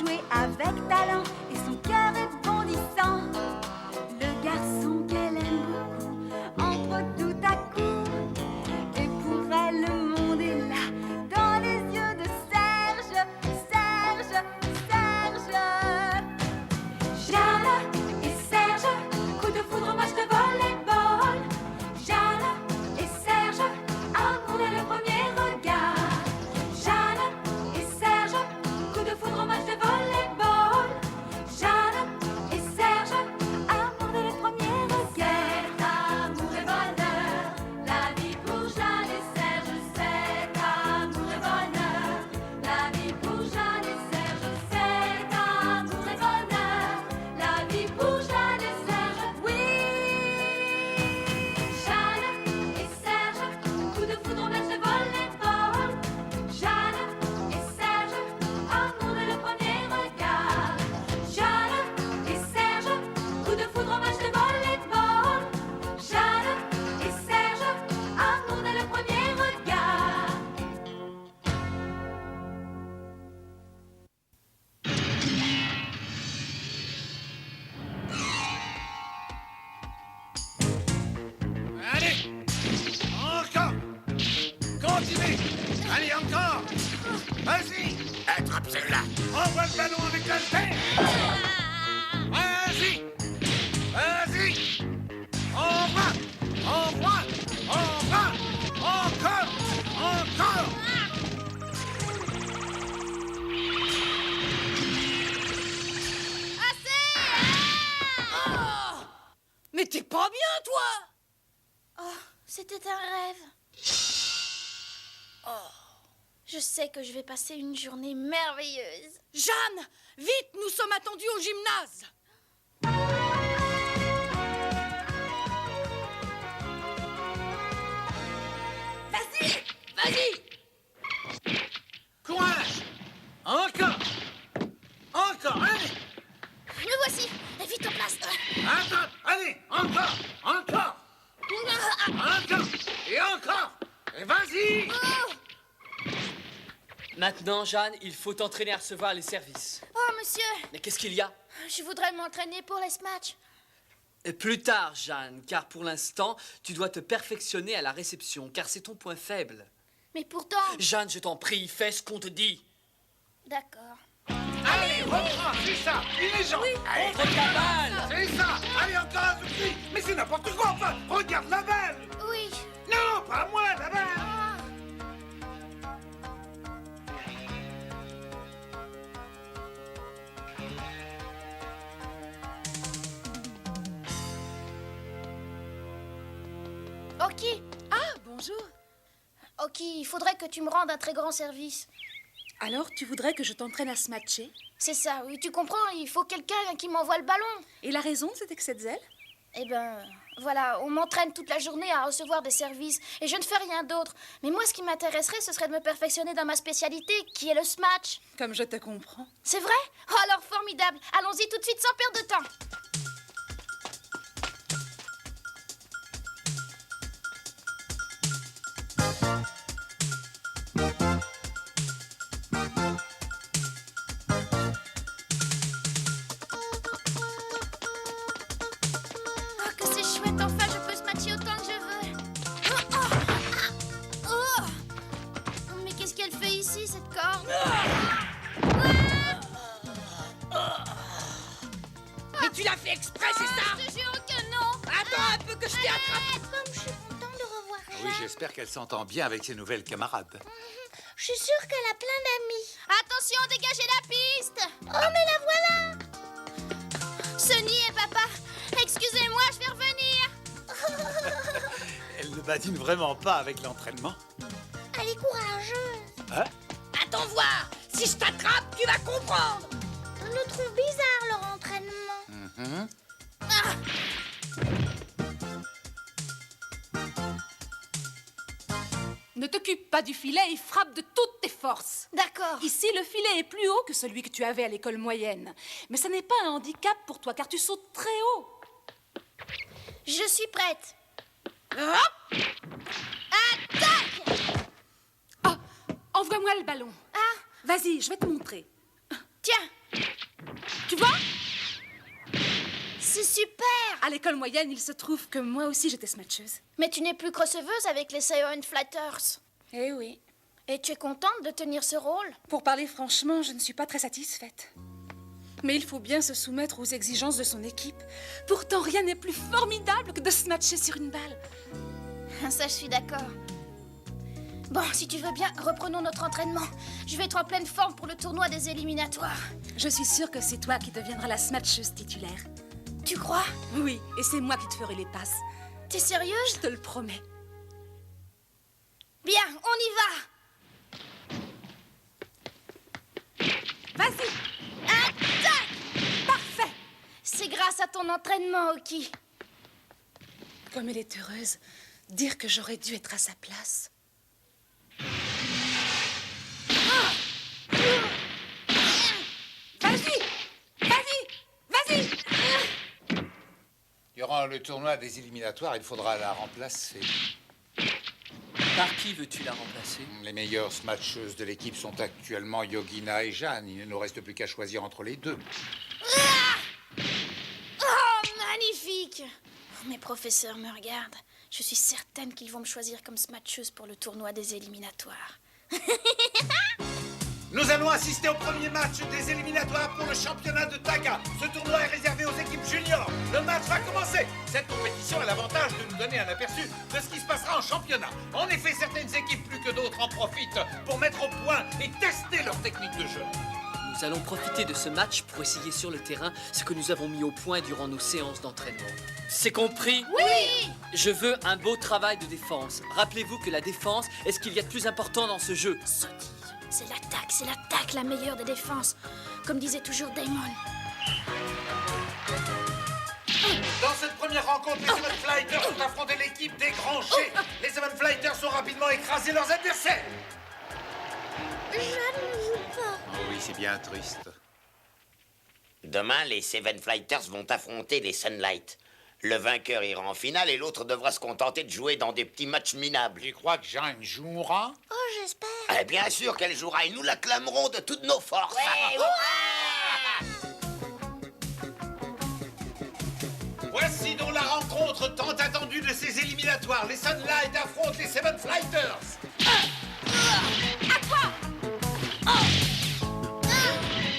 jouer avec talent et son cœur est bondissant. Le garçon qu'elle aime beaucoup entre tout à coup. Et pour elle, le monde est là, dans les yeux de Serge, Serge, Serge. Jeanne et Serge, coup de foudre, match de volleyball. Jeanne et Serge, amour dès le premier regard. Jeanne et Serge, coup de foudre, match de volleyball. Jeanne et Serge, amour dès le premier regard. C'est amour et bonheur, la vie pour Jeanne et Serge. C'est amour et bonheur, la vie pour Jeanne et Serge. C'est amour et bonheur, la vie pour Jeanne et Serge. Oui, Jeanne et Serge, coup de foudre, match de volleyball. Jeanne et Serge, amour dès le premier regard. Jeanne et Serge, coup de foudre, match de volleyball. Jeanne et Serge, amour dès le premier regard. Allez, encore. Continue. Allez, encore. Vas-y. Attrape celle-là. Envoie le ballon avec la tête. Vas-y. Vas-y. Envoie. Envoie. Envoie. Encore. Encore. Mais t'es pas bien, toi! Oh, c'était un rêve. Je sais que je vais passer une journée merveilleuse. Jeanne, vite, nous sommes attendus au gymnase! Vas-y! Vas-y! Courage. Encore. Encore. Allez. Me voici. Vite en place. Attends. Allez. Encore. Encore. Encore. Et encore. Et vas-y. Maintenant, Jeanne, il faut t'entraîner à recevoir les services. Oh, monsieur, Mais qu'est-ce qu'il y a? je voudrais m'entraîner pour les matchs. Et plus tard, Jeanne, car pour l'instant, tu dois te perfectionner à la réception, car c'est ton point faible. Mais pourtant... Jeanne, je t'en prie, fais ce qu'on te dit. D'accord. Allez, reprends. C'est ça. Une légende. Allez, prends ta balle! C'est ça. Allez, encore un souci. Mais c'est n'importe quoi, enfin. Regarde la balle. Oui. Non, pas moi, la balle. Ah. Ok. Ah, bonjour. Ok, il faudrait que tu me rendes un très grand service. Alors, tu voudrais que je t'entraîne à se matcher? C'est ça, oui, tu comprends, il faut quelqu'un qui m'envoie le ballon. Et la raison, c'était que cette zèle? Eh ben, voilà, on m'entraîne toute la journée à recevoir des services et je ne fais rien d'autre. Mais moi, ce qui m'intéresserait, ce serait de me perfectionner dans ma spécialité, qui est le smash. Comme je te comprends. C'est vrai? Oh, alors formidable. Allons-y tout de suite sans perdre de temps. Oh, que c'est chouette, enfin je peux smatcher autant que je veux. Mais qu'est-ce qu'elle fait ici, cette corde? Mais tu l'as fait exprès, c'est ça? Je te jure que non. Attends un peu que je t'y attrape! Comme je suis contente de revoir Jeanne. Oui, j'espère qu'elle s'entend bien avec ses nouvelles camarades. Je suis sûre qu'elle a plein d'amis. Attention, dégagez la piste. Oh, mais la voilà. Sonny et papa, excusez-moi, je vais revenir. Elle ne badine vraiment pas avec l'entraînement. Elle est courageuse. Hein? Attends voir! Si je t'attrape, tu vas comprendre! On le trouve bizarre, leur entraînement. Mhm. Ne t'occupe pas du filet et frappe de toutes tes forces. D'accord. Ici, le filet est plus haut que celui que tu avais à l'école moyenne. Mais ça n'est pas un handicap pour toi, car tu sautes très haut. Je suis prête. Hop! Attaque! Ah, envoie-moi le ballon. Ah, Vas-y, je vais te montrer. tiens. Tu vois? C'est super! À l'école moyenne, il se trouve que moi aussi j'étais smatcheuse. Mais tu n'es plus crosseveuse avec les Seven Flighters. Eh oui. Et tu es contente de tenir ce rôle? Pour parler franchement, je ne suis pas très satisfaite. Mais il faut bien se soumettre aux exigences de son équipe. Pourtant, rien n'est plus formidable que de se matcher sur une balle. Ça, je suis d'accord. Bon, si tu veux bien, reprenons notre entraînement. Je vais être en pleine forme pour le tournoi des éliminatoires. Je suis sûre que c'est toi qui deviendras la smatcheuse titulaire. Tu crois? Oui, et c'est moi qui te ferai les passes. T'es sérieuse? Je te le promets. Bien, on y va! Vas-y! Attaque! Parfait! C'est grâce à ton entraînement, Oki. Comme elle est heureuse, dire que j'aurais dû être à sa place. Vas-y! Vas-y! Vas-y! Durant le tournoi des éliminatoires, il faudra la remplacer. Par qui veux-tu la remplacer? Les meilleures smatcheuses de l'équipe sont actuellement Yogina et Jeanne. Il ne nous reste plus qu'à choisir entre les deux. Oh, magnifique! Mes professeurs me regardent. Je suis certaine qu'ils vont me choisir comme smatcheuse pour le tournoi des éliminatoires. Nous allons assister au premier match des éliminatoires pour le championnat de Taga. Ce tournoi est réservé aux équipes juniors. Le match va commencer. Cette compétition a l'avantage de nous donner un aperçu de ce qui se passera en championnat. En effet, certaines équipes plus que d'autres en profitent pour mettre au point et tester leur technique de jeu. Nous allons profiter de ce match pour essayer sur le terrain ce que nous avons mis au point durant nos séances d'entraînement. C'est compris? Oui! Je veux un beau travail de défense. Rappelez-vous que la défense est ce qu'il y a de plus important dans ce jeu. Sottise. C'est l'attaque la meilleure des défenses. Comme disait toujours Damon. Dans cette première rencontre, les Seven Flighters ont affronté l'équipe des Grands G. Les Seven Flighters ont rapidement écrasé leurs adversaires. Jeanne ne joue pas. Oh oui, c'est bien triste. Demain, les Seven Flighters vont affronter les Sunlight. Le vainqueur ira en finale et l'autre devra se contenter de jouer dans des petits matchs minables. Tu crois que Jeanne jouera? Oh, j'espère. Eh bien sûr qu'elle jouera et nous l'acclamerons de toutes nos forces. Voici donc la rencontre tant attendue de ces éliminatoires. Les Sunlight affrontent les Seven Flighters.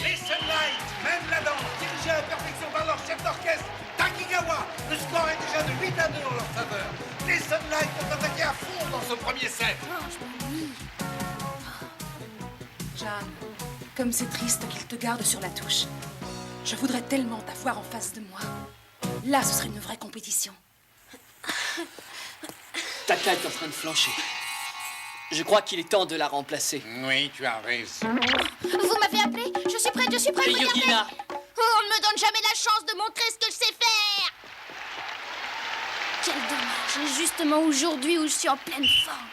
Les Sunlight mènent la danse, dirigée à la perfection par leur chef d'orchestre, Takigawa. Le score est déjà de 8-2 en leur faveur. Les Sunlight vont attaquer à fond dans ce premier set. Jeanne, comme c'est triste qu'il te garde sur la touche. Je voudrais tellement t'avoir en face de moi. Là, ce serait une vraie compétition. Taka est en train de flancher. Je crois qu'il est temps de la remplacer. Oui, tu as raison. Vous m'avez appelé? Je suis prête, Et regardez. Yogina, Oh, on ne me donne jamais la chance de montrer ce que je sais faire. Quel dommage. Et justement aujourd'hui où je suis en pleine forme.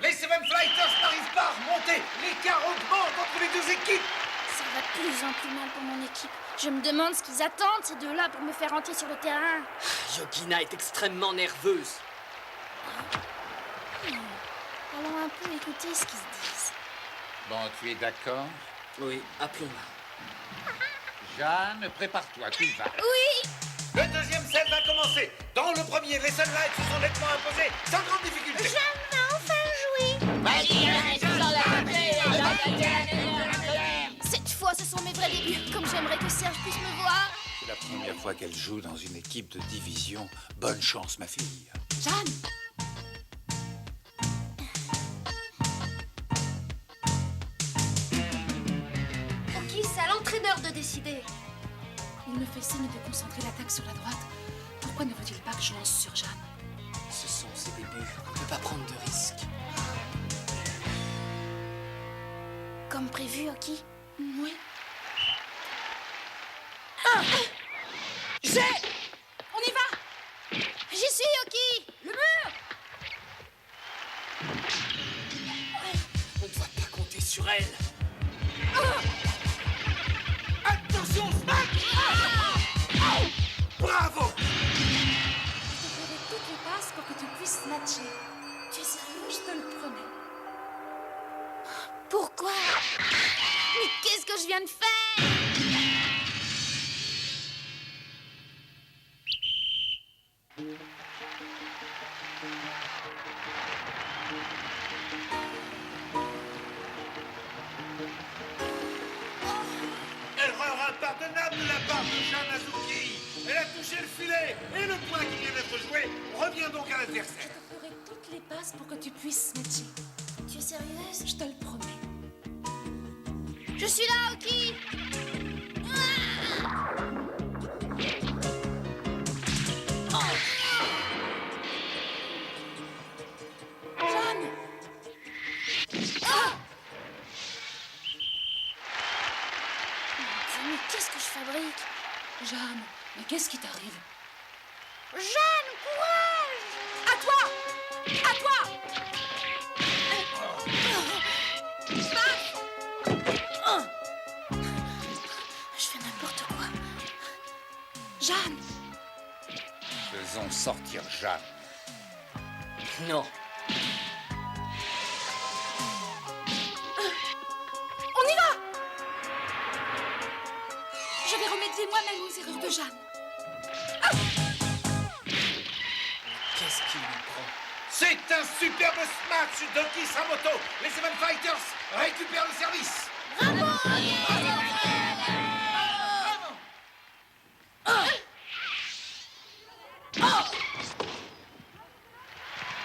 Les Seven Flighters n'arrivent pas à remonter. L'écart augmente entre les deux équipes. Ça va de plus en plus mal pour mon équipe. Je me demande ce qu'ils attendent, ces deux-là, pour me faire entrer sur le terrain. Yogina est extrêmement nerveuse. Allons un peu écouter ce qu'ils se disent. Bon, tu es d'accord? Oui, appelons-la. Jeanne, prépare-toi, tu y vas. Oui! Le deuxième set va commencer. Dans le premier, les Sunlight se sont nettement imposés sans grande difficulté. Jeanne va enfin jouer. Cette fois, ce sont mes vrais débuts. Comme j'aimerais que Serge puisse me voir. C'est la première fois qu'elle joue dans une équipe de division. Bonne chance, ma fille. Jeanne! Ok, c'est à l'entraîneur de décider. Il me fait signe de concentrer l'attaque sur la droite. Pourquoi ne veut-il pas que je lance sur Jeanne? Ce sont ses débuts. On ne peut pas prendre de risques. Comme prévu, Oki. Oui. J'ai... On y va. J'y suis, Oki. Le mur. On ne doit pas compter sur elle. Attention, smack! Bravo! Je te ferai toutes les passes pour que tu puisses matcher. Tu es sérieux? Je te le promets. Pourquoi? Mais qu'est-ce que je viens de faire? Erreur impardonnable de la part de Jeanne Azuki. Elle a touché le filet et le point qui vient d'être joué revient donc à l'adversaire. Je ferai toutes les passes pour que tu puisses matcher. Tu es sérieuse? Je te le promets. Je suis là, Oki! Jeanne! Mais qu'est-ce que je fabrique? Jeanne, mais qu'est-ce qui t'arrive? Jeanne, courage! À toi! À toi! Je fais n'importe quoi. Jeanne! Faisons sortir Jeanne. Non. On y va! Je vais remédier moi-même aux erreurs de Jeanne. Qu'est-ce qu'il lui prend? C'est un superbe smash d'Oki Samoto. Les Seven Fighters récupèrent le service.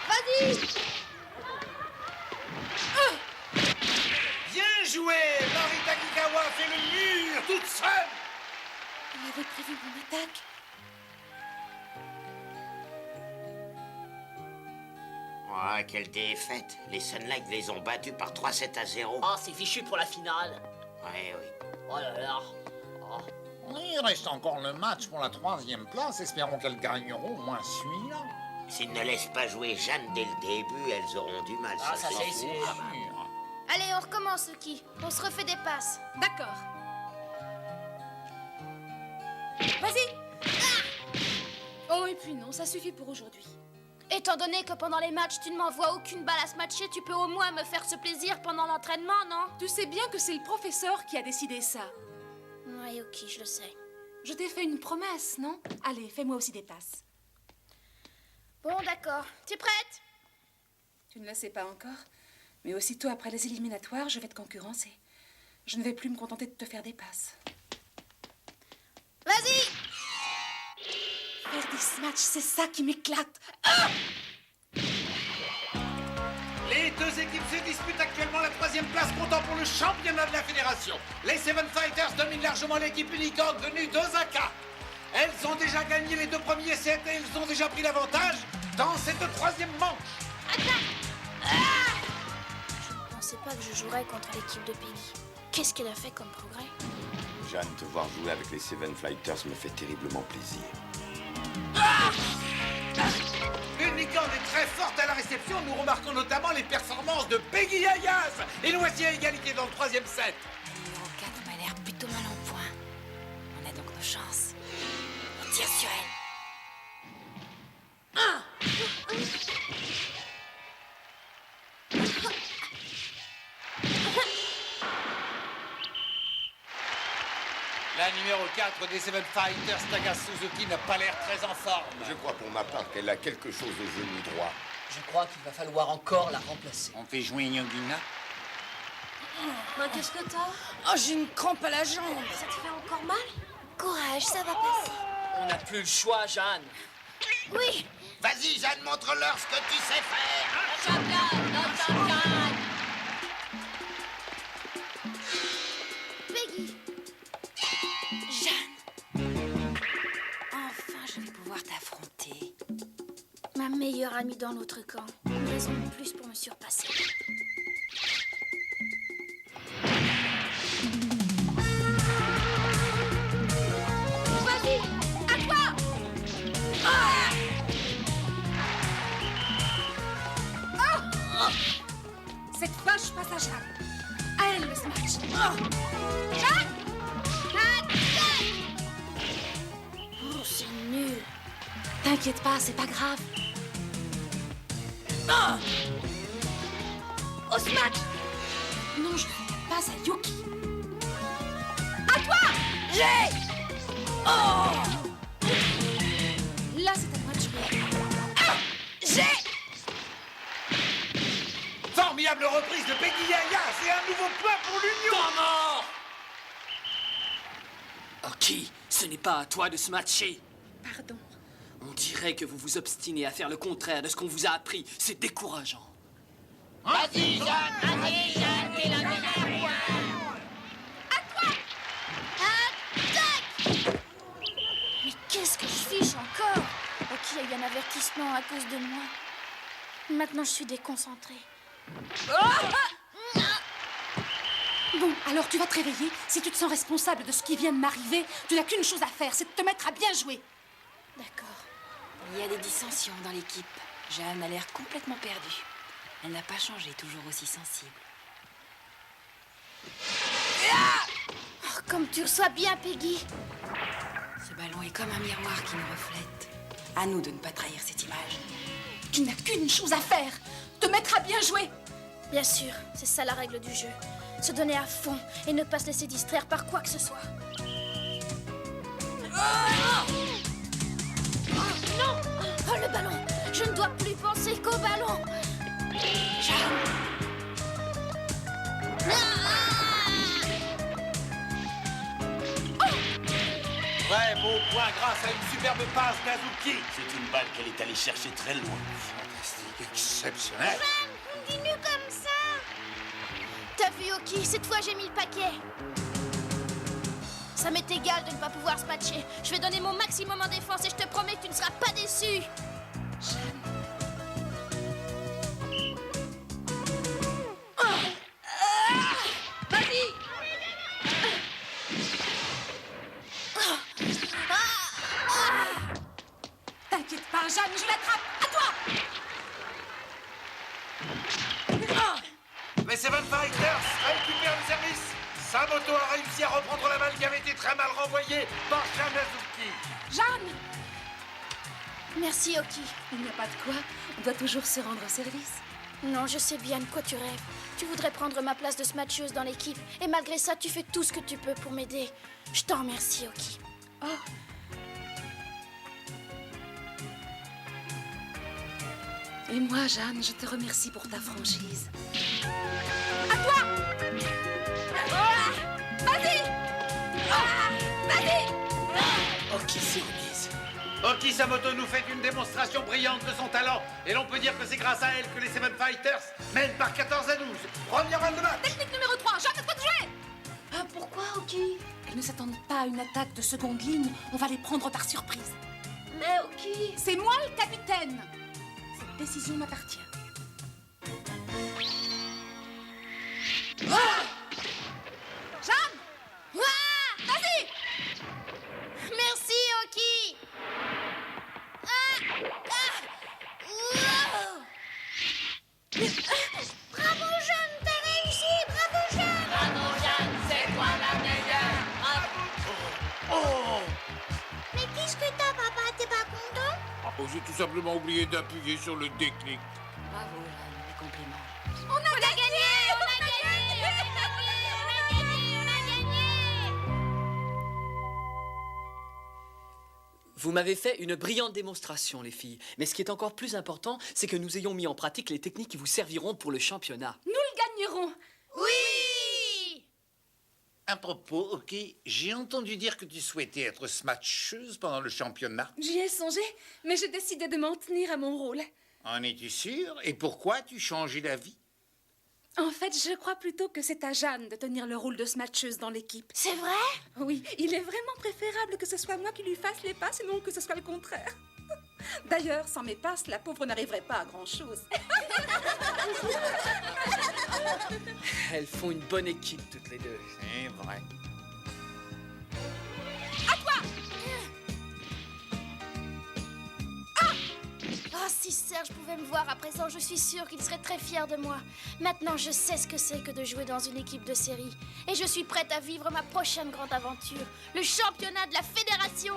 Vas-y! Bien joué. Marita Kikawa fait le mur toute seule. Il avait prévu mon attaque. Oh, quelle défaite. Les Sunlight les ont battus par 3-7-0. Oh, c'est fichu pour la finale. Ouais, oui. Oh là là. Oh. Il reste encore le match pour la 3e place. Espérons qu'elles gagneront au moins celui-là. S'ils ne laissent pas jouer Jeanne dès le début, elles auront du mal. Ah, ça, c'est sûr. Sûr. Allez, on recommence, Oki. On se refait des passes. D'accord. Vas-y! Oh, et puis non, ça suffit pour aujourd'hui. Étant donné que pendant les matchs, tu ne m'envoies aucune balle à se matcher, tu peux au moins me faire ce plaisir pendant l'entraînement, non? Tu sais bien que c'est le professeur qui a décidé ça. Oui, Oki, je le sais. Je t'ai fait une promesse, non? Allez, fais-moi aussi des passes. Bon, d'accord. Tu es prête? Tu ne le sais pas encore, mais aussitôt après les éliminatoires, je vais te concurrencer. Je ne vais plus me contenter de te faire des passes. Vas-y! Faire des smatchs, c'est ça qui m'éclate. Les deux équipes se disputent actuellement la 3e place comptant pour le championnat de la fédération. Les Seven Fighters dominent largement l'équipe unicorn venue d'Osaka. Elles ont déjà gagné les 2 premiers sets et elles ont déjà pris l'avantage dans cette 3e manche. Je ne pensais pas que je jouerais contre l'équipe de Peggy. Qu'est-ce qu'elle a fait comme progrès? Jeanne, te voir jouer avec les Seven Fighters me fait terriblement plaisir. L'unicorn est très forte à la réception. Nous remarquons notamment les performances de Peggy Ayaz. Et nous voici à égalité dans le 3e set. Numéro 4 m'a l'air plutôt mal en point. On a donc nos chances. On tire sur elle. La numéro 4 des Seven Fighters, Taga Suzuki, n'a pas l'air très en forme. Je crois pour ma part qu'elle a quelque chose au genou droit. Je crois qu'il va falloir encore la remplacer. On fait jouer Yogina. Bah, qu'est-ce que t'as? Oh, j'ai une crampe à la jambe. Ça te fait encore mal? Courage, ça va passer. On n'a plus le choix, Jeanne. Oui! Vas-y, Jeanne, montre-leur ce que tu sais faire. Notre championne. Peggy! Jeanne! Enfin, je vais pouvoir t'affronter. Ma meilleure amie dans l'autre camp. Une raison de plus pour me surpasser. Vas-y! À toi! Cette fois, je passe à Jeanne. À elle, le smash. Jeanne! Attaque! Oh, c'est nul. T'inquiète pas, c'est pas grave. Au smash! Maintenant, je fais la passe à Yoki. Là, c'est à moi de jouer. Formidable reprise de Peggy Yaya. C'est un nouveau point pour l'Union. Oki, ce n'est pas à toi de se matcher. Pardon. On dirait que vous vous obstinez à faire le contraire de ce qu'on vous a appris. C'est décourageant. Vas-y, Jeanne, t'es la meilleure. Mais qu'est-ce que je fiche encore? Ok, il y a eu un avertissement à cause de moi. Maintenant, je suis déconcentrée. Bon, alors tu vas te réveiller. Si tu te sens responsable de ce qui vient de m'arriver, tu n'as qu'une chose à faire, c'est de te mettre à bien jouer. D'accord. Il y a des dissensions dans l'équipe. Jeanne a l'air complètement perdue. Elle n'a pas changé, toujours aussi sensible. Oh, comme tu reçois bien, Peggy. Ce ballon est comme un miroir qui nous reflète. À nous de ne pas trahir cette image. Tu n'as qu'une chose à faire, te mettre à bien jouer. Bien sûr, c'est ça la règle du jeu. Se donner à fond et ne pas se laisser distraire par quoi que ce soit. Non! Oh, le ballon! Je ne dois plus penser qu'au ballon! Très beau point grâce à une superbe passe d'Azuki. C'est une balle qu'elle est allée chercher très loin. Fantastique, exceptionnel. Continue comme ça! T'as vu, Oki, cette fois j'ai mis le paquet. Ça m'est égal de ne pas pouvoir se matcher. Je vais donner mon maximum en défense et je te promets que tu ne seras pas déçu. T'inquiète pas, Jeanne, je l'attrape. À toi. Les Seven Fighters récupèrent le service. Samoto a réussi à reprendre la balle qui avait été très mal renvoyée par Jeanne Azuki. Jeanne! Merci, Oki. Il n'y a pas de quoi. On doit toujours se rendre au service. Non, je sais bien de quoi tu rêves. Tu voudrais prendre ma place de smatcheuse dans l'équipe. Et malgré ça, tu fais tout ce que tu peux pour m'aider. Je t'en remercie, Oki. Oh. Et moi, Jeanne, je te remercie pour ta franchise. À toi! Vas-y! Vas-y! Oki s'est remise. Oki Samoto nous fait une démonstration brillante de son talent. Et l'on peut dire que c'est grâce à elle que les Seven Fighters mènent par 14-12. Première balle de match. Technique numéro 3, Jeanne, à toi de jouer! Ah, pourquoi, Oki? Elles ne s'attendent pas à une attaque de seconde ligne. On va les prendre par surprise. Mais Oki... C'est moi le capitaine. Cette décision m'appartient. Jeanne! Vas-y! Merci, Oki! Bravo, Jeanne! T'as réussi! Bravo, Jeanne! Bravo, Jeanne, c'est toi la meilleure. Mais qu'est-ce que t'as, papa? T'es pas content? Oh, j'ai tout simplement oublié d'appuyer sur le déclic. Bravo, Jeanne, mes compliments. On a gagné! On a gagné! Vous m'avez fait une brillante démonstration, les filles. Mais ce qui est encore plus important, c'est que nous ayons mis en pratique les techniques qui vous serviront pour le championnat. Nous le gagnerons. Oui! À propos, ok, j'ai entendu dire que tu souhaitais être smatcheuse pendant le championnat. J'y ai songé, mais j'ai décidé de m'en tenir à mon rôle. En es-tu sûre? Et pourquoi as-tu changé d'avis? En fait, je crois plutôt que c'est à Jeanne de tenir le rôle de smatcheuse dans l'équipe. C'est vrai? Oui, il est vraiment préférable que ce soit moi qui lui fasse les passes et non que ce soit le contraire. D'ailleurs, sans mes passes, la pauvre n'arriverait pas à grand-chose. Elles font une bonne équipe, toutes les deux. C'est vrai. Oh, si Serge pouvait me voir à présent, je suis sûre qu'il serait très fier de moi. Maintenant, je sais ce que c'est que de jouer dans une équipe de série. Et je suis prête à vivre ma prochaine grande aventure, le championnat de la fédération.